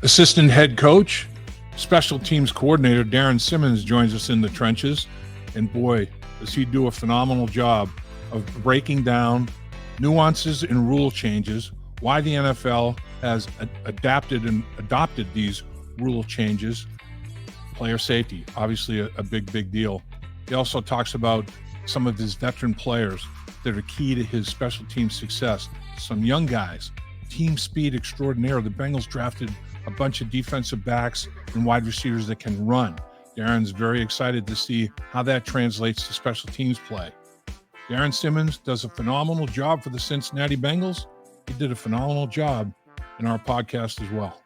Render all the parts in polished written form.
Assistant head coach, special teams coordinator Darrin Simmons joins us in the trenches. And boy, does he do a phenomenal job of breaking down nuances and rule changes, why the NFL has adapted and adopted these rule changes. Player safety, obviously a big deal. He also talks about some of his veteran players that are key to his special team success. Some young guys, team speed extraordinaire. The Bengals drafted a bunch of defensive backs and wide receivers that can run. Darrin's very excited to see how that translates to special teams play. Darrin Simmons does a phenomenal job for the Cincinnati Bengals. He did a phenomenal job in our podcast as well.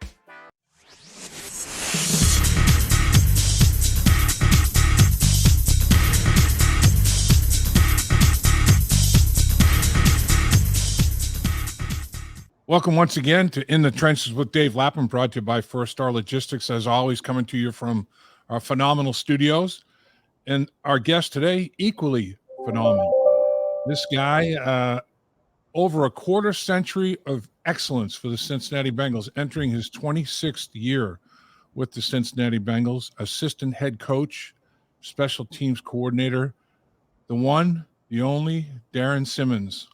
Welcome once again to In the Trenches with Dave Lapham, brought to you by First Star Logistics, as always, coming to you from our phenomenal studios. And our guest today, equally phenomenal. This guy, over a quarter century of excellence for the Cincinnati Bengals, entering his 26th year with the Cincinnati Bengals, assistant head coach, special teams coordinator, the one, the only, Darrin Simmons.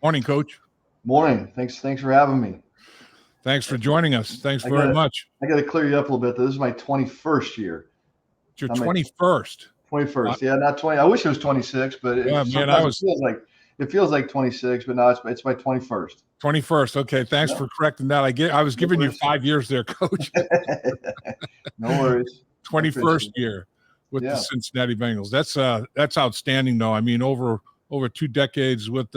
Morning, Coach. Morning. Thanks for having me. Thanks for joining us. Thanks very much. I got to clear you up a little bit. This is my 21st year. It's your 21st. 21st. Yeah, not 20. I wish it was 26, but it feels like 26, but no, it's my 21st. 21st. Okay, thanks for correcting that. I was giving you 5 years there, Coach. No worries. 21st year with the Cincinnati Bengals. That's outstanding, though. I mean, over 2 decades with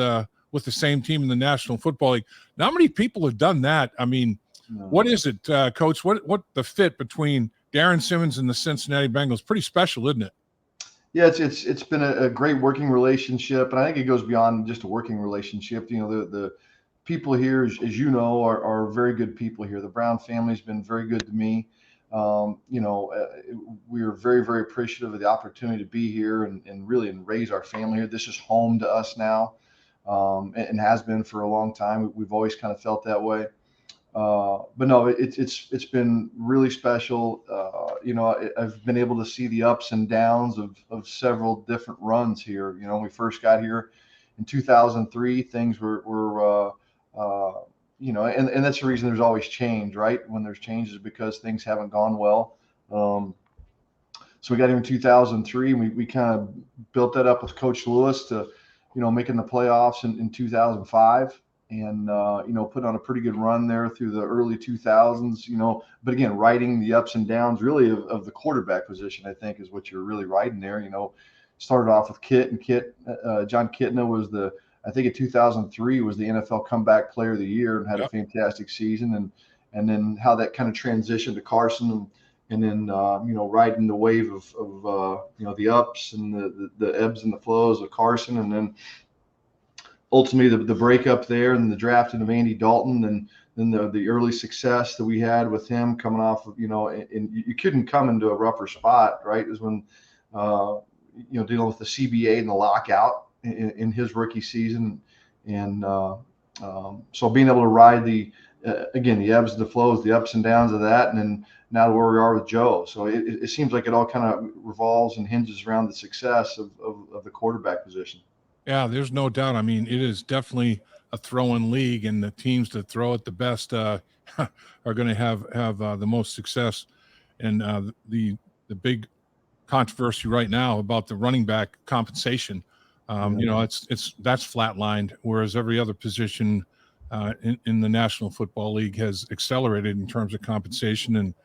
the same team in the National Football League. Not many people have done that. I mean, What is it, Coach? What the fit between Darrin Simmons and the Cincinnati Bengals? Pretty special, isn't it? Yeah, it's been a great working relationship, and I think it goes beyond just a working relationship. You know, the people here, as you know, are very good people here. The Brown family's been very good to me. We are very appreciative of the opportunity to be here and really raise our family here. This is home to us now. And has been for a long time. We've always kind of felt that way. But no, it's been really special. I've been able to see the ups and downs of several different runs here. You know, when we first got here in 2003, things were and that's the reason there's always change, right? When there's changes, because things haven't gone well. So we got here in 2003, and we kind of built that up with Coach Lewis to, making the playoffs in 2005 and, putting on a pretty good run there through the early 2000s, but again, riding the ups and downs really of the quarterback position, I think, is what you're really riding there. Started off with John Kitna was I think in 2003 was the NFL Comeback Player of the Year and had a fantastic season. And then how that kind of transitioned to Carson and then, riding the wave of the ups and the ebbs and the flows of Carson. And then ultimately the breakup there and the drafting of Andy Dalton and then the early success that we had with him coming off of, and you couldn't come into a rougher spot, right? It was when, dealing with the CBA and the lockout in his rookie season. And so being able to ride the ebbs and the flows, the ups and downs of that, and then now where we are with Joe. So it seems like it all kind of revolves and hinges around the success of the quarterback position. Yeah, there's no doubt. I mean, it is definitely a throw-in league, and the teams that throw it the best are going to have the most success. And the big controversy right now about the running back compensation, that's flatlined, whereas every other position in the National Football League has accelerated in terms of compensation, and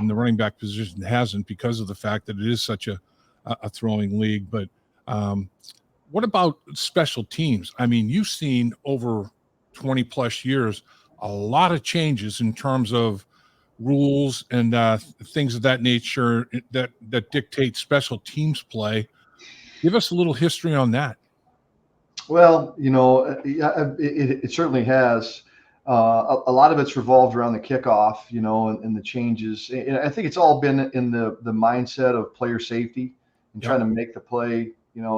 the running back position hasn't, because of the fact that it is such a throwing league. But what about special teams? I mean, you've seen over 20 plus years a lot of changes in terms of rules and things of that nature that dictate special teams play. Give us a little history on that. Well, it certainly has. A lot of it's revolved around the kickoff, and the changes. And I think it's all been in the mindset of player safety and trying to make the play,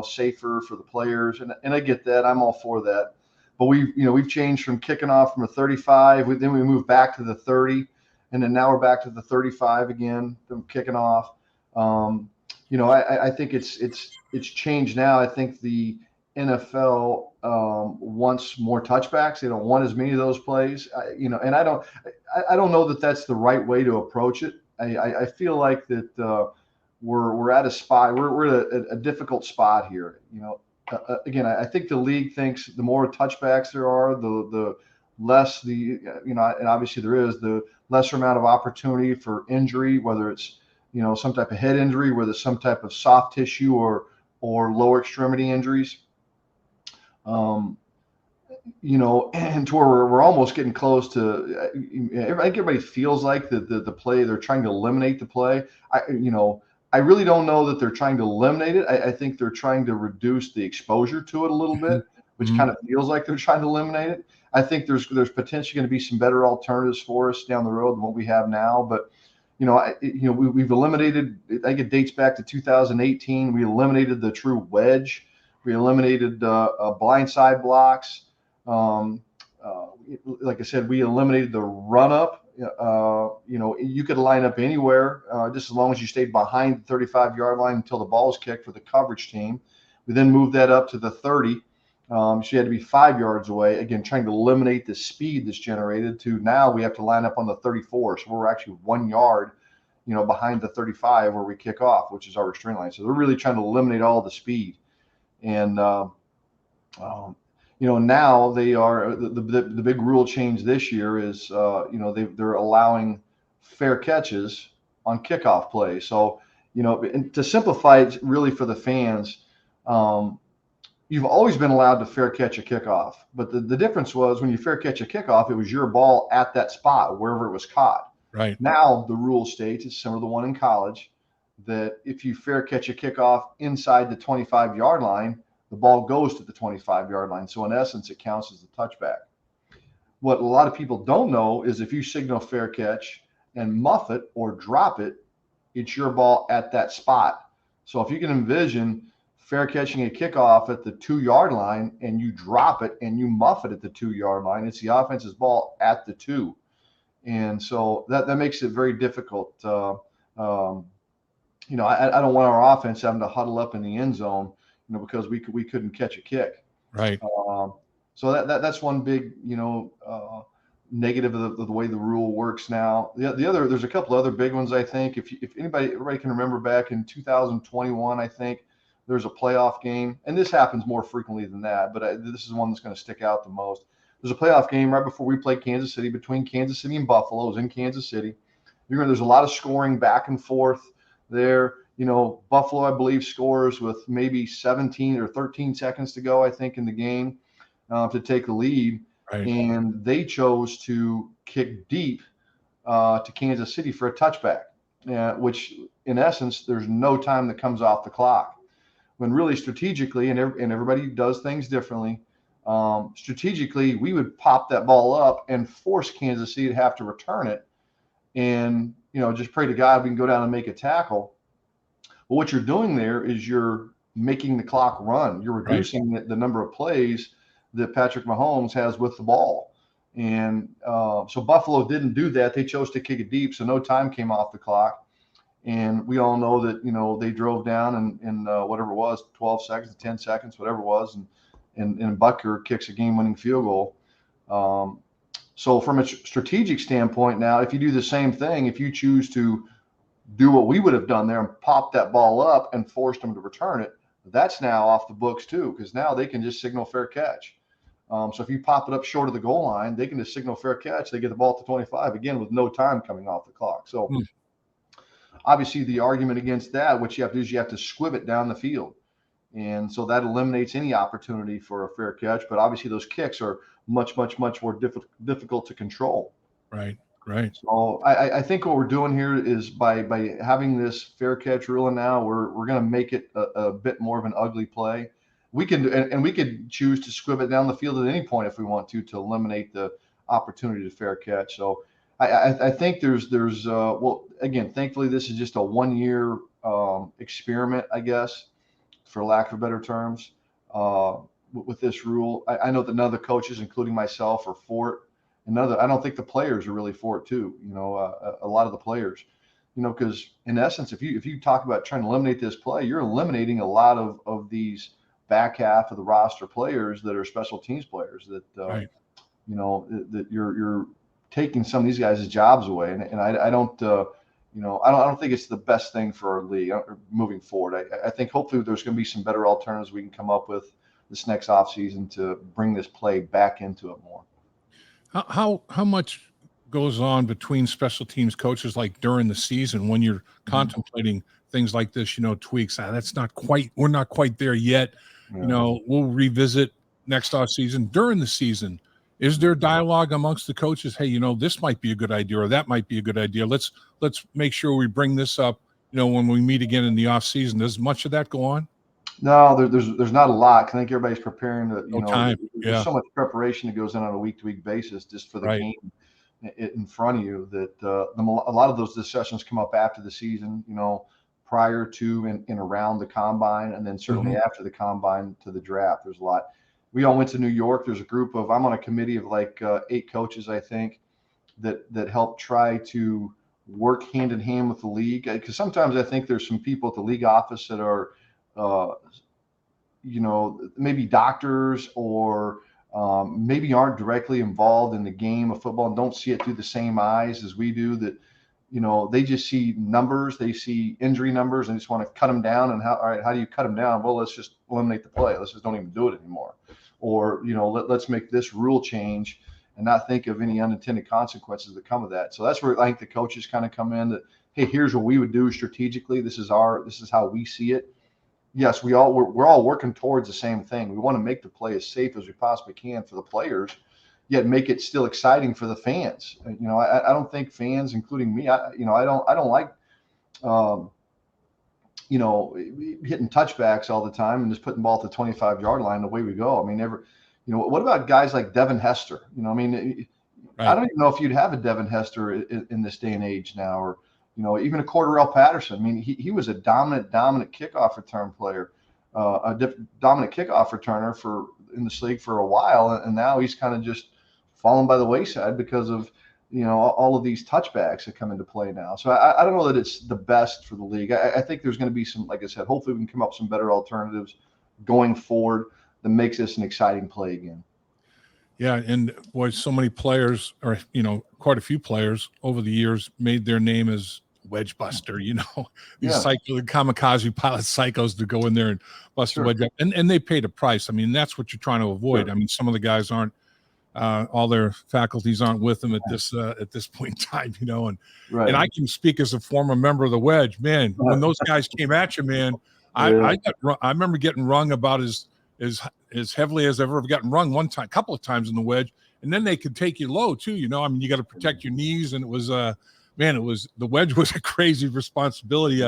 safer for the players. And I get that. I'm all for that. But we've changed from kicking off from a 35. Then we moved back to the 30. and then now we're back to the 35 again, them kicking off. I think it's changed now. I think the NFL wants more touchbacks. They don't want as many of those plays, and I don't know that that's the right way to approach it. I feel like that we're at a spot. We're at a difficult spot here. Again, I think the league thinks the more touchbacks there are, the less and obviously there is the lesser amount of opportunity for injury, whether it's some type of head injury, whether it's some type of soft tissue or lower extremity injuries. And to where we're almost getting close to. I think everybody feels like the play they're trying to eliminate the play. I really don't know that they're trying to eliminate it. I think they're trying to reduce the exposure to it a little bit, which kind of feels like they're trying to eliminate it. I think there's potentially going to be some better alternatives for us down the road than what we have now. But we've eliminated. I think it dates back to 2018. We eliminated the true wedge. We eliminated blindside blocks. Like I said, we eliminated the run up. You could line up anywhere just as long as you stayed behind the 35-yard line until the ball was kicked for the coverage team. We then moved that up to the 30. So you had to be 5 yards away. Again, trying to eliminate the speed that's generated to now we have to line up on the 34. So we're actually 1 yard, behind the 35 where we kick off, which is our restraint line. So they're really trying to eliminate all the speed. And, now they are the big rule change this year is, they're allowing fair catches on kickoff plays. So, and to simplify it really for the fans, you've always been allowed to fair catch a kickoff, but the difference was when you fair catch a kickoff, it was your ball at that spot, wherever it was caught. Right. Now the rule states, it's similar to the one in college, that if you fair catch a kickoff inside the 25-yard line, the ball goes to the 25-yard line. So in essence, it counts as a touchback. What a lot of people don't know is if you signal fair catch and muff it or drop it, it's your ball at that spot. So if you can envision fair catching a kickoff at the 2-yard line and you drop it and you muff it at the 2-yard line, it's the offense's ball at the 2. And so that makes it very difficult. I don't want our offense having to huddle up in the end zone, because we couldn't catch a kick. Right. So that's one big, negative of the way the rule works now. The other, there's a couple other big ones. I think if everybody can remember back in 2021, I think there's a playoff game, and this happens more frequently than that, but this is one that's going to stick out the most. There's a playoff game right before we played Kansas City, between Kansas City and Buffalo. It was in Kansas City. There's a lot of scoring back and forth there. Buffalo, I believe, scores with maybe 17 or 13 seconds to go, I think, in the game to take the lead. Right. And they chose to kick deep to Kansas City for a touchback, which in essence, there's no time that comes off the clock. When really strategically, and everybody does things differently, strategically, we would pop that ball up and force Kansas City to have to return it and, just pray to God we can go down and make a tackle. But what you're doing there is you're making the clock run. You're reducing the number of plays that Patrick Mahomes has with the ball. And so Buffalo didn't do that. They chose to kick it deep, so no time came off the clock. And we all know that, they drove down in whatever it was, 12 seconds, 10 seconds, whatever it was, and Butker kicks a game-winning field goal. So from a strategic standpoint now, if you do the same thing, if you choose to do what we would have done there and pop that ball up and forced them to return it, that's now off the books too, because now they can just signal fair catch. So if you pop it up short of the goal line, they can just signal fair catch. They get the ball to 25 again with no time coming off the clock. So obviously the argument against that, what you have to do is you have to squib it down the field. And so that eliminates any opportunity for a fair catch. But obviously those kicks are much, much, much more difficult to control. Right. So I think what we're doing here is by having this fair catch rule now, we're going to make it a bit more of an ugly play. We can and we could choose to squib it down the field at any point if we want to eliminate the opportunity to fair catch. So I think there's well, again, thankfully this is just a 1-year experiment, I guess, for lack of better terms, with this rule. I know that none of the coaches, including myself, are for it. I don't think the players are really for it too. A lot of the players, because in essence, if you talk about trying to eliminate this play, you're eliminating a lot of these back half of the roster players that are special teams players that, Right. that you're taking some of these guys' jobs away. And I don't, I don't think it's the best thing for our league moving forward. I think hopefully there's going to be some better alternatives we can come up with this next offseason to bring this play back into it more. How much goes on between special teams coaches, like during the season when you're contemplating things like this, tweaks? That's not quite, we're not quite there yet. Yeah. We'll revisit next off season. During the season, is there dialogue amongst the coaches? Hey, this might be a good idea, or that might be a good idea. Let's make sure we bring this up, when we meet again in the off season. Does much of that go on? No, there's not a lot. I think everybody's preparing to, Time. there's so much preparation that goes in on a week-to-week basis just for the Right. game in front of you that a lot of those discussions come up after the season, prior to and around the combine, and then certainly after the combine to the draft. There's a lot. We all went to New York. There's a group of, I'm on a committee of like 8 coaches, I think, that help try to work hand in hand with the league. Because sometimes I think there's some people at the league office that are, maybe doctors or maybe aren't directly involved in the game of football and don't see it through the same eyes as we do, that, they just see numbers, they see injury numbers and just want to cut them down. And how do you cut them down? Well, let's just eliminate the play. Let's just don't even do it anymore. Or, let's make this rule change and not think of any unintended consequences that come of that. So that's where I think the coaches kind of come in, that, hey, here's what we would do strategically. This is how we see it. Yes, we're all working towards the same thing. We want to make the play as safe as we possibly can for the players, yet make it still exciting for the fans. I don't think fans, including me, I don't like, hitting touchbacks all the time and just putting the ball at the 25-yard line. The way we go. I mean, what about guys like Devin Hester? Right. I don't even know if you'd have a Devin Hester in this day and age now, or, even a Cordarrelle Patterson. I mean, he was a dominant kickoff return player, dominant kickoff returner in this league for a while, and now he's kind of just fallen by the wayside because of all of these touchbacks that come into play now. So I don't know that it's the best for the league. I think there's going to be some, like I said, hopefully we can come up with some better alternatives going forward that makes this an exciting play again. Yeah, and boy, so many players, or quite a few players over the years, made their name as wedge buster. These kamikaze pilot psychos to go in there and bust a wedge up, and they paid a price. I mean, that's what you're trying to avoid. I mean, some of the guys aren't, all their faculties aren't with them at this point in time. And I can speak as a former member of the wedge. Man, when those guys came at you, man, I remember getting rung about as heavily as I've ever gotten rung a couple of times in the wedge. And then they could take you low too, you got to protect your knees. And it was, the wedge was a crazy responsibility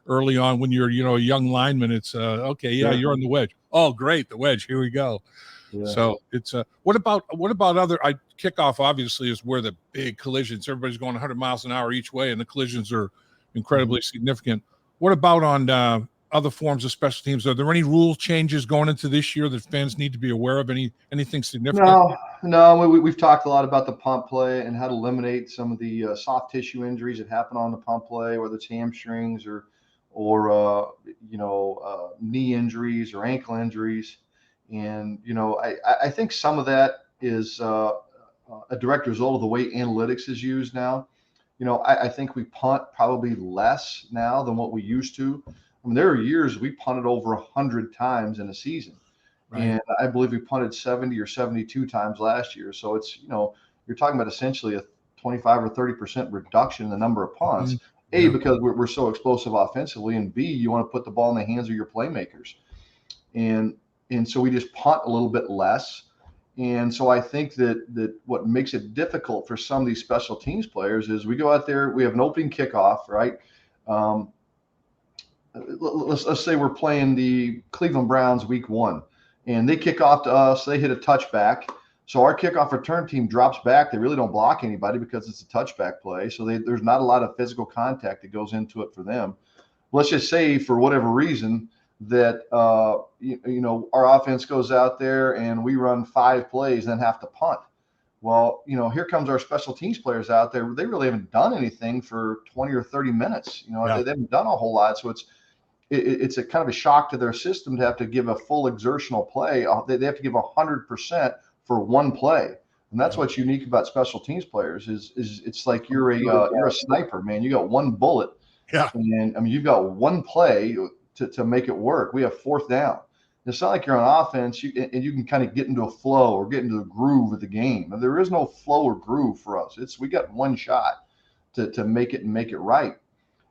early on when you're, a young lineman. It's okay. Yeah, you're on the wedge. Oh, great. The wedge. Here we go. Yeah. So it's what about other kickoff obviously is where the big collisions, everybody's going 100 miles an hour each way and the collisions are incredibly significant. What about on other forms of special teams? Are there any rule changes going into this year that fans need to be aware of? Anything significant? No. We've talked a lot about the punt play and how to eliminate some of the soft tissue injuries that happen on the punt play, whether it's hamstrings or knee injuries or ankle injuries. And, I think some of that is a direct result of the way analytics is used now. I think we punt probably less now than what we used to. I mean, there are years we punted over 100 times in a season. Right. And I believe we punted 70 or 72 times last year. So it's, you're talking about essentially a 25 or 30% reduction in the number of punts. A, because we're so explosive offensively, and B, you want to put the ball in the hands of your playmakers. And so we just punt a little bit less. And so I think that what makes it difficult for some of these special teams players is we go out there, we have an opening kickoff, right? Let's say we're playing the Cleveland Browns week 1, and they kick off to us, they hit a touchback. So our kickoff return team drops back. They really don't block anybody because it's a touchback play. So there's not a lot of physical contact that goes into it for them. Let's just say for whatever reason that, our offense goes out there and we run 5 plays and then have to punt. Well, here comes our special teams players out there. They really haven't done anything for 20 or 30 minutes. Yeah. They haven't done a whole lot. So it's a kind of a shock to their system to have to give a full exertional play. They have to give 100% for one play. And that's what's unique about special teams players is it's like you're a sniper, man. You got one bullet. Yeah. And I mean, you've got one play to make it work. We have fourth down. It's not like you're on offense and you can kind of get into a flow or get into the groove of the game. And there is no flow or groove for us. We got one shot to make it and make it right.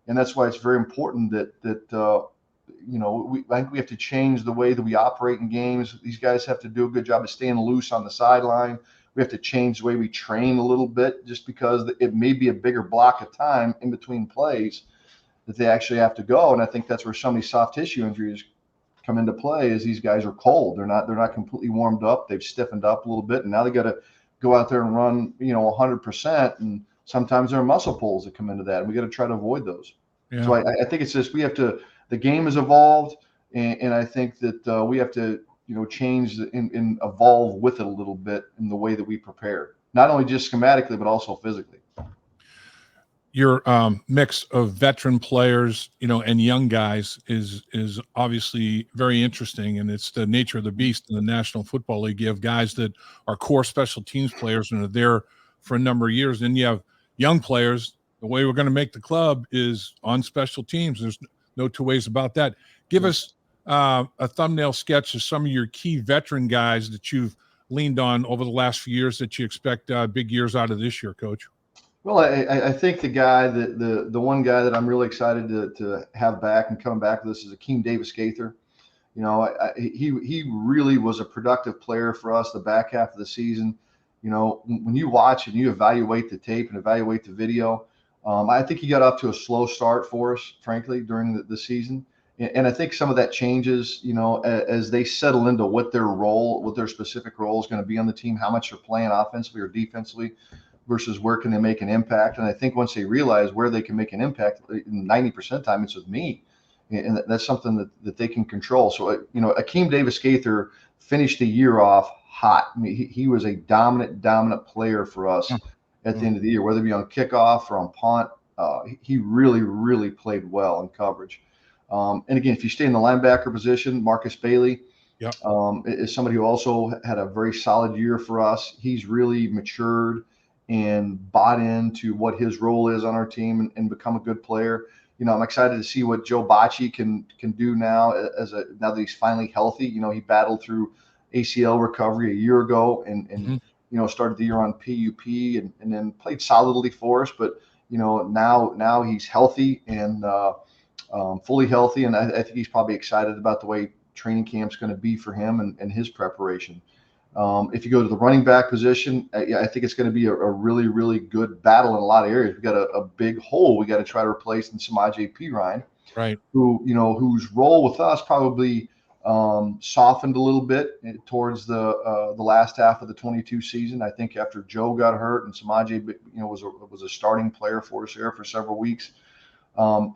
And that's why it's very important that I think we have to change the way that we operate in games. These guys have to do a good job of staying loose on the sideline. We have to change the way we train a little bit, just because it may be a bigger block of time in between plays that they actually have to go. And I think that's where some of these soft tissue injuries come into play, is these guys are cold. They're not completely warmed up. They've stiffened up a little bit, and now they got to go out there and run 100%. And sometimes there are muscle pulls that come into that, and we got to try to avoid those. Yeah. So I think it's just, we have to, the game has evolved, and I think that we have to change and evolve with it a little bit in the way that we prepare, not only just schematically but also physically. Your mix of veteran players, and young guys is obviously very interesting, and it's the nature of the beast in the National Football League. You have guys that are core special teams players and are there for a number of years. Then you have young players. The way we're going to make the club is on special teams. There's no two ways about that. Give us a thumbnail sketch of some of your key veteran guys that you've leaned on over the last few years that you expect big years out of this year, Coach. Well, I think the one guy that I'm really excited to have back and coming back with us is Akeem Davis-Gaither. He really was a productive player for us the back half of the season. When you watch and you evaluate the tape and evaluate the video, I think he got off to a slow start for us, frankly, during the season. And I think some of that changes, as they settle into what their specific role is going to be on the team, how much they're playing offensively or defensively versus where can they make an impact. And I think once they realize where they can make an impact, 90% of the time it's with me. And that's something that they can control. So, Akeem Davis-Gaither finished the year off hot. I mean, he was a dominant player for us at the end of the year, whether it be on kickoff or on punt. He really played well in coverage. And again, if you stay in the linebacker position, Marcus Bailey is somebody who also had a very solid year for us. He's really matured and bought into what his role is on our team and become a good player. I'm excited to see what Joe Bocci can do now now that he's finally healthy. He battled through ACL recovery a year ago and started the year on PUP and then played solidly for us. But, now he's healthy and fully healthy. And I think he's probably excited about the way training camp's going to be for him and his preparation. If you go to the running back position, I think it's going to be a really good battle in a lot of areas. We got a big hole we got to try to replace in Samaje Perine, right? Whose role with us probably softened a little bit towards the last half of the 22 season. I think after Joe got hurt and Samaje was a starting player for us there for several weeks.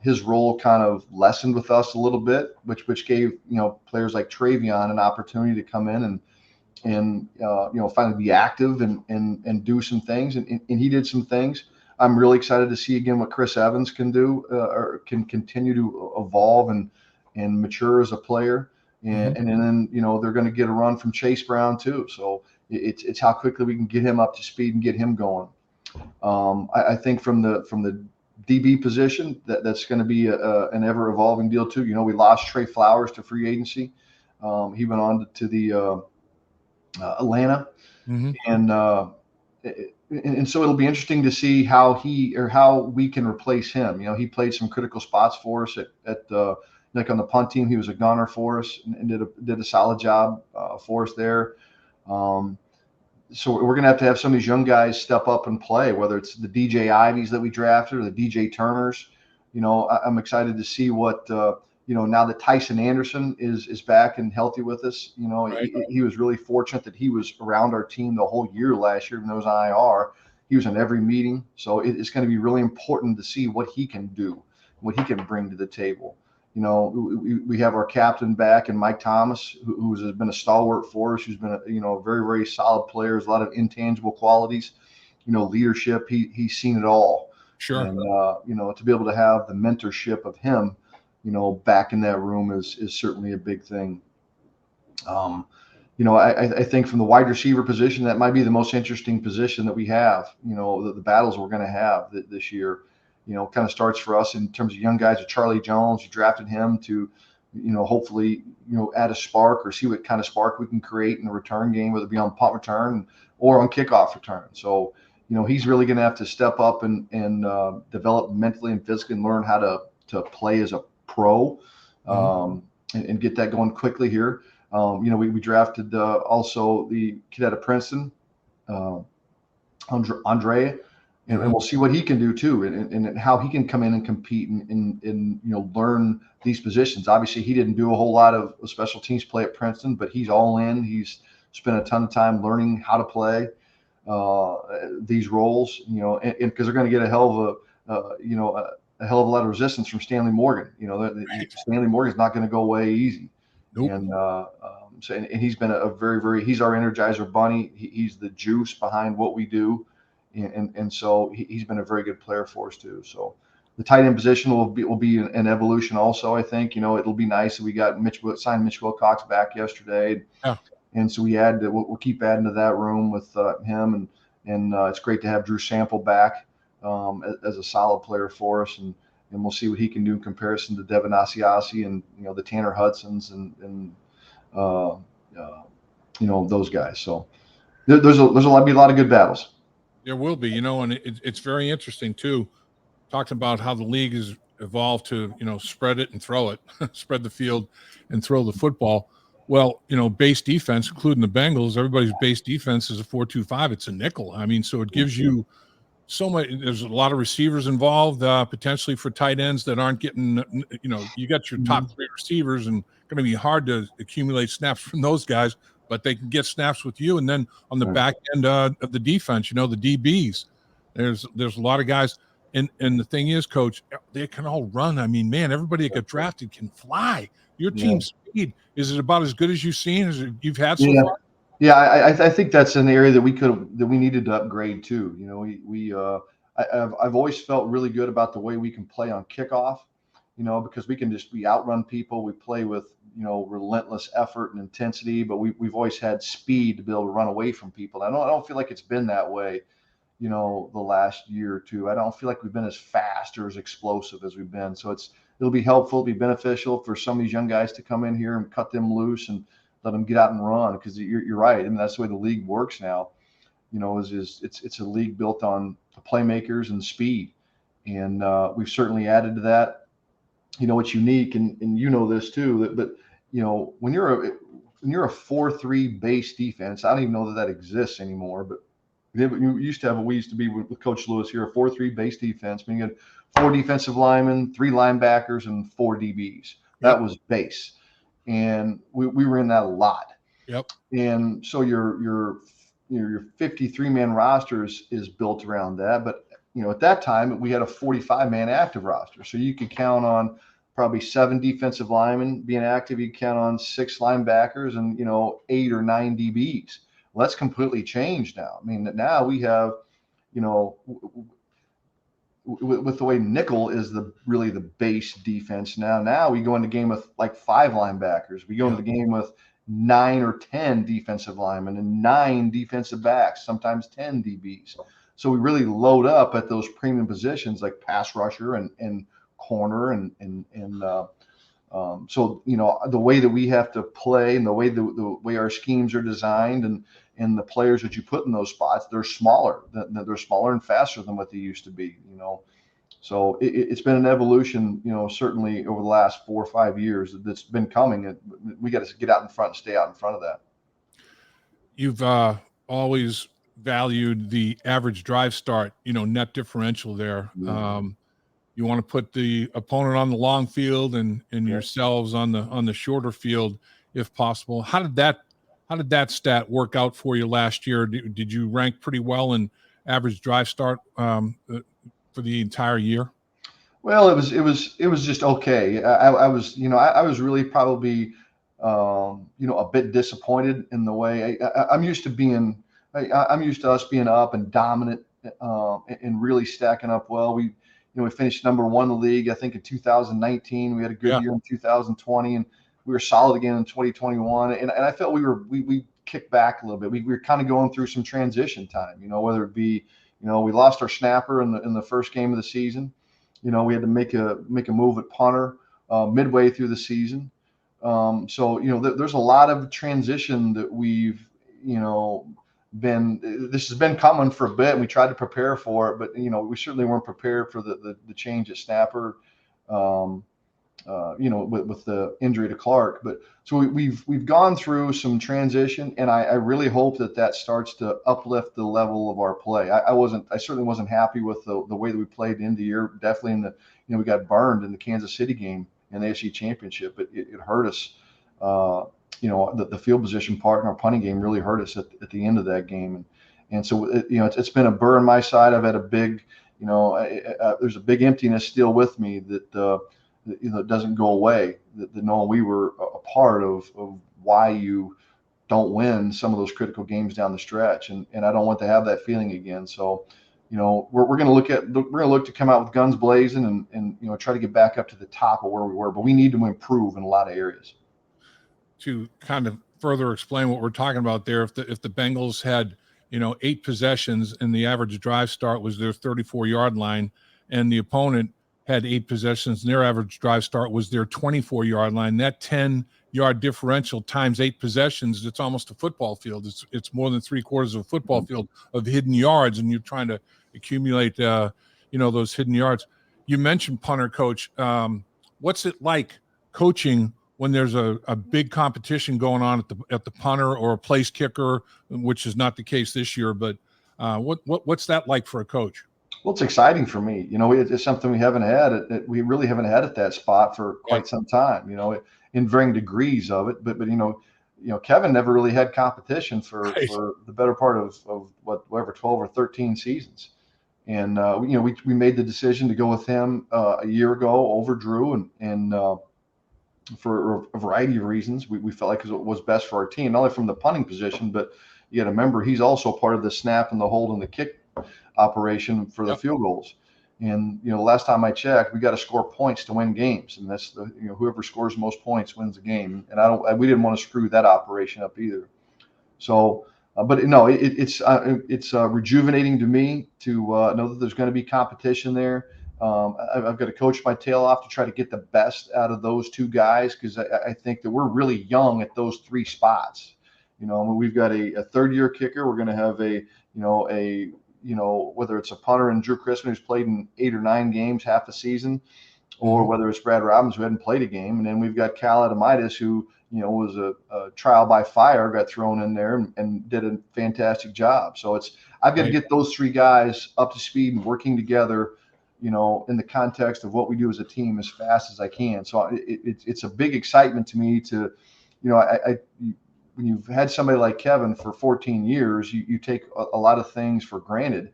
His role kind of lessened with us a little bit, which gave players like Travion an opportunity to come in and finally be active and do some things. And he did some things. I'm really excited to see again what Chris Evans can do or can continue to evolve and mature as a player. And then they're going to get a run from Chase Brown too. So it's how quickly we can get him up to speed and get him going. I think from the DB position that's going to be an ever evolving deal too. We lost Trey Flowers to free agency. He went on to the Atlanta, and so it'll be interesting to see how we can replace him. He played some critical spots for us at like on the punt team. He was a gunner for us and did a solid job for us there. So we're going to have some of these young guys step up and play, whether it's the DJ Ivies that we drafted or the DJ Turners. I'm excited to see what now that Tyson Anderson is back and healthy with us. He was really fortunate that he was around our team the whole year last year, even though he was on IR. He was in every meeting. So it's going to be really important to see what he can do, what he can bring to the table. we have our captain back and Mike Thomas, who has been a stalwart for us, who's been a very, very solid player. There's a lot of intangible qualities, leadership. He's seen it all. Sure. And, to be able to have the mentorship of him, back in that room is certainly a big thing. I think from the wide receiver position, that might be the most interesting position that we have, the battles we're going to have this year. Kind of starts for us in terms of young guys with Charlie Jones. You drafted him to, hopefully, add a spark or see what kind of spark we can create in the return game, whether it be on punt return or on kickoff return. So, he's really going to have to step up and develop mentally and physically and learn how to play as a pro, and get that going quickly here. We drafted also the kid out of Princeton, Andre. And we'll see what he can do too, and how he can come in and compete and learn these positions. Obviously, he didn't do a whole lot of special teams play at Princeton, but he's all in. He's spent a ton of time learning how to play these roles, and because they're going to get a hell of a lot of resistance from Stanley Morgan. Stanley Morgan's not going to go away easy. Nope. And he's been a very he's our Energizer bunny. He's the juice behind what we do. And so he's been a very good player for us too. So the tight end position will be an evolution also. I think it'll be nice that we got signed Mitch Wilcox back yesterday. Yeah. And so we'll keep adding to that room with him, and it's great to have Drew Sample back as a solid player for us, and we'll see what he can do in comparison to Devin Asiasi and the Tanner Hudsons and those guys. So there's a lot of good battles. There will be, and it's very interesting too, talking about how the league has evolved to, spread it and throw it, spread the field and throw the football. Well, base defense, including the Bengals, everybody's base defense is a 4-2-5. It's a nickel. I mean, so it gives you so much. There's a lot of receivers involved, potentially for tight ends that aren't getting, you got your top three receivers, and going to be hard to accumulate snaps from those guys, but they can get snaps with you. And then on the back end of the defense, the DBs, there's a lot of guys. And the thing is, Coach, they can all run. I mean, man, everybody that got drafted can fly. Your team's speed, is it about as good as you've seen, as you've had so far? Yeah, I think that's an area that we needed to upgrade too. I've always felt really good about the way we can play on kickoff, because we outrun people. We play with relentless effort and intensity, but we've always had speed to be able to run away from people. I don't feel like it's been that way, the last year or two. I don't feel like we've been as fast or as explosive as we've been. So it'll be helpful, it'll be beneficial for some of these young guys to come in here and cut them loose and let them get out and run, because you're right. I mean, that's the way the league works now. It's a league built on playmakers and speed, and we've certainly added to that. What's unique, and this too, but when you're a 4-3 base defense, I don't even know that exists anymore. But we used to be with Coach Lewis here, a 4-3 base defense. I mean, you had 4 defensive linemen, 3 linebackers, and 4 DBs. That was base, and we were in that a lot. Yep. And so your 53-man roster is built around that. But at that time we had a 45-man active roster, so you could count on probably 7 defensive linemen being active. You count on 6 linebackers and 8 or 9 DBs. Well, that's completely changed now. I mean, now we have, with the way nickel is really the base defense now. Now we go into the game with like 5 linebackers. We go into the game with 9 or 10 defensive linemen and 9 defensive backs, sometimes 10 DBs. So we really load up at those premium positions like pass rusher and corner so the way that we have to play and the way our schemes are designed and the players that you put in those spots, they're smaller and faster than what they used to be. So it's been an evolution, certainly over the last 4 or 5 years that's been coming. We got to get out in front and stay out in front of that. You've always valued the average drive start, net differential there. You want to put the opponent on the long field and yourselves on the shorter field if possible. How did that stat work out for you last year? Did you rank pretty well in average drive start for the entire year? Well, it was just okay. I was, I was really probably, a bit disappointed in the way I'm used to being. I'm used to us being up and dominant, and really stacking up well. We finished number one in the league, I think, in 2019. We had a good Yeah. year in 2020, and we were solid again in 2021. And I felt we kicked back a little bit. We were kind of going through some transition time, whether it be, we lost our snapper in the first game of the season. We had to make a move at punter midway through the season. So there's a lot of transition that we've this has been coming for a bit, and we tried to prepare for it, but we certainly weren't prepared for the change at snapper. With the injury to Clark. But so we've gone through some transition, and I really hope that starts to uplift the level of our play. I certainly wasn't happy with the way that we played into the year. Definitely in the, we got burned in the Kansas City game in the AFC Championship. It hurt us. The field position part in our punting game really hurt us at the end of that game. And so, it's been a burr on my side. I've had a big, there's a big emptiness still with me that, it doesn't go away. That knowing we were a part of why you don't win some of those critical games down the stretch, and I don't want to have that feeling again. So, we're going to look to come out with guns blazing and try to get back up to the top of where we were, but we need to improve in a lot of areas. To kind of further explain what we're talking about there, if the Bengals had 8 possessions and the average drive start was their 34-yard line, and the opponent had 8 possessions and their average drive start was their 24-yard line, that 10-yard differential times 8 possessions, it's almost a football field. It's more than 3/4 of a football field of hidden yards, and you're trying to accumulate those hidden yards. You mentioned punter, Coach. What's it like coaching when there's a big competition going on at the punter or a place kicker, which is not the case this year, but what's that like for a coach? Well, it's exciting for me. It's something we haven't had. We really haven't had at that spot for quite some time. In varying degrees of it. But Kevin never really had competition for the better part of whatever 12 or 13 seasons. And we made the decision to go with him a year ago over Drew, and for a variety of reasons. We felt like it was best for our team, not only from the punting position, but you got to remember he's also part of the snap and the hold and the kick operation for the field goals. And the last time I checked, we got to score points to win games, and that's whoever scores the most points wins the game. And we didn't want to screw that operation up either. So, but no, it's rejuvenating to me to know that there's going to be competition there. I've got to coach my tail off to try to get the best out of those two guys, because I think that we're really young at those 3 spots. We've got a third-year kicker. We're going to have whether it's a punter and Drew Chrisman, who's played in 8 or 9 games, half the season, or whether it's Brad Robbins, who hadn't played a game. And then we've got Cal Adamitis, who, was a trial by fire, got thrown in there and did a fantastic job. So I've got to get those 3 guys up to speed and working together, in the context of what we do as a team as fast as I can. So it's a big excitement to me to, when you've had somebody like Kevin for 14 years, you take a lot of things for granted.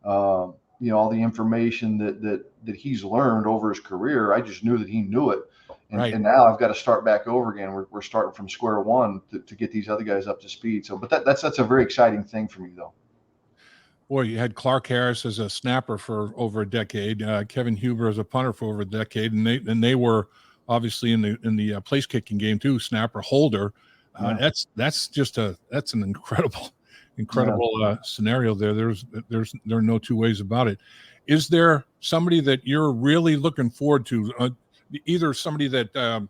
All the information that he's learned over his career, I just knew that he knew it. And now I've got to start back over again. We're starting from square one to get these other guys up to speed. So, but that's a very exciting thing for me, though. Boy, you had Clark Harris as a snapper for over a decade, Kevin Huber as a punter for over a decade, and they were obviously in the place kicking game too, snapper holder. That's an incredible scenario there. There are no two ways about it. Is there somebody that you're really looking forward to? Either somebody that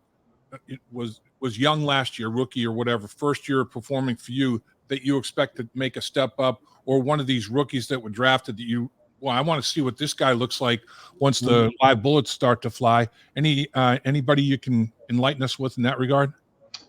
was young last year, rookie or whatever, first year performing for you, that you expect to make a step up, or one of these rookies that were drafted that I want to see what this guy looks like once the live bullets start to fly. Anybody you can enlighten us with in that regard?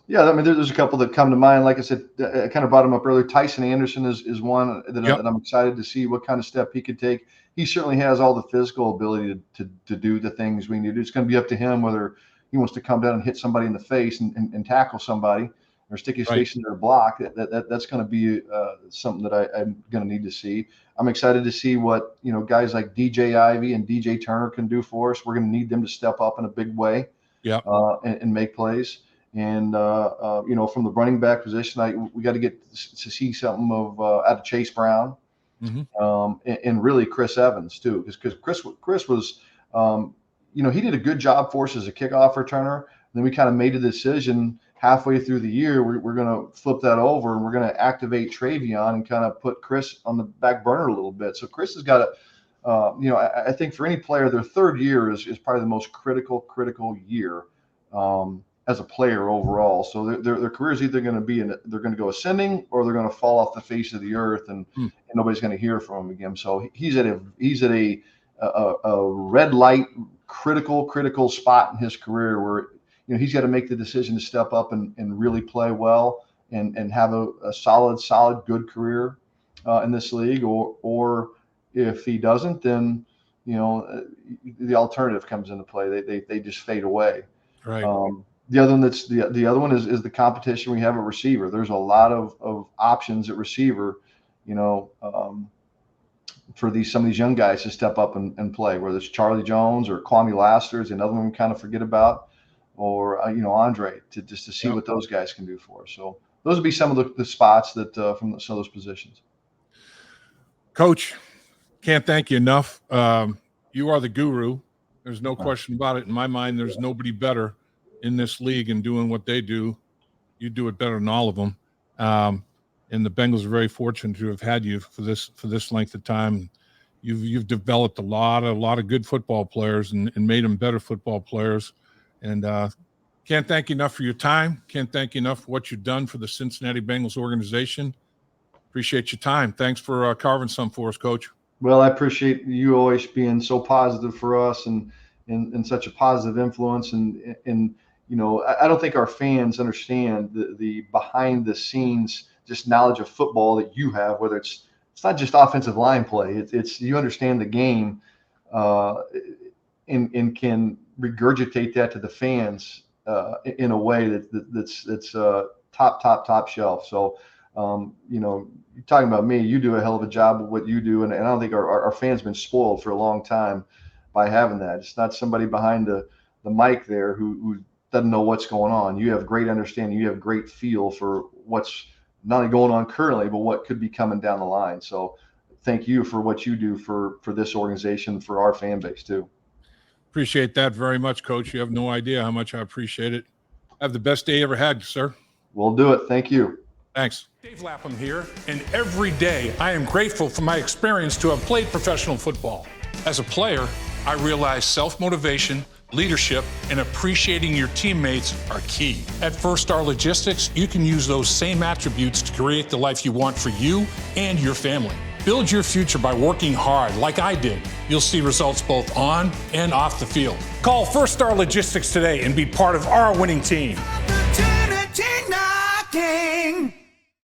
Yeah, I mean, there's a couple that come to mind. Like I said, I kind of brought him up earlier. Tyson Anderson is one that I'm excited to see what kind of step he could take. He certainly has all the physical ability to do the things we need to do. It's going to be up to him whether he wants to come down and hit somebody in the face and tackle somebody. or stick his Right. face in their block, that's going to be something that I'm going to need to see. I'm excited to see what, guys like DJ Ivy and DJ Turner can do for us. We're going to need them to step up in a big way, Yeah. and make plays. And from the running back position, we got to get to see something of out of Chase Brown, and really Chris Evans too, because Chris was, he did a good job for us as a kickoff returner. Then we kind of made a decision halfway through the year. We're going to flip that over, and we're going to activate Travion and kind of put Chris on the back burner a little bit. So Chris has got to, I think for any player, their third year is probably the most critical year as a player overall. So their career is either going to be they're going to go ascending, or they're going to fall off the face of the earth, and nobody's going to hear from him again. So he's at a red light, critical spot in his career where he's got to make the decision to step up and really play well and have a solid good career in this league, or if he doesn't, then the alternative comes into play. They just fade away. Right. The other one the other one is the competition we have at receiver. There's a lot of options at receiver, for some of these young guys to step up and play, whether it's Charlie Jones or Kwame Lassiter is another one we kind of forget about, or Andre, to see what those guys can do for us. So those would be some of the spots that from some of those positions. Coach, can't thank you enough. You are the guru. There's no question about it. In my mind, there's nobody better in this league and doing what they do. You do it better than all of them. And the Bengals are very fortunate to have had you for this length of time. You've developed a lot of good football players and made them better football players. And can't thank you enough for your time. Can't thank you enough for what you've done for the Cincinnati Bengals organization. Appreciate your time. Thanks for carving some for us, Coach. Well, I appreciate you always being so positive for us and such a positive influence. And I don't think our fans understand the behind the scenes just knowledge of football that you have, whether it's not just offensive line play. It's you understand the game, and can regurgitate that to the fans in a way that's top shelf. So, you're talking about me. You do a hell of a job of what you do, and I don't think our fans been spoiled for a long time by having that. It's not somebody behind the mic there who doesn't know what's going on. You have great understanding. You have great feel for what's not only going on currently, but what could be coming down the line. So thank you for what you do for this organization, for our fan base too. Appreciate that very much, Coach. You have no idea how much I appreciate it. Have the best day you ever had, sir. We'll do it. Thank you. Thanks. Dave Lapham here, and every day I am grateful for my experience to have played professional football. As a player, I realized self-motivation, leadership, and appreciating your teammates are key. At First Star Logistics, you can use those same attributes to create the life you want for you and your family. Build your future by working hard like I did. You'll see results both on and off the field. Call First Star Logistics today and be part of our winning team. Opportunity knocking.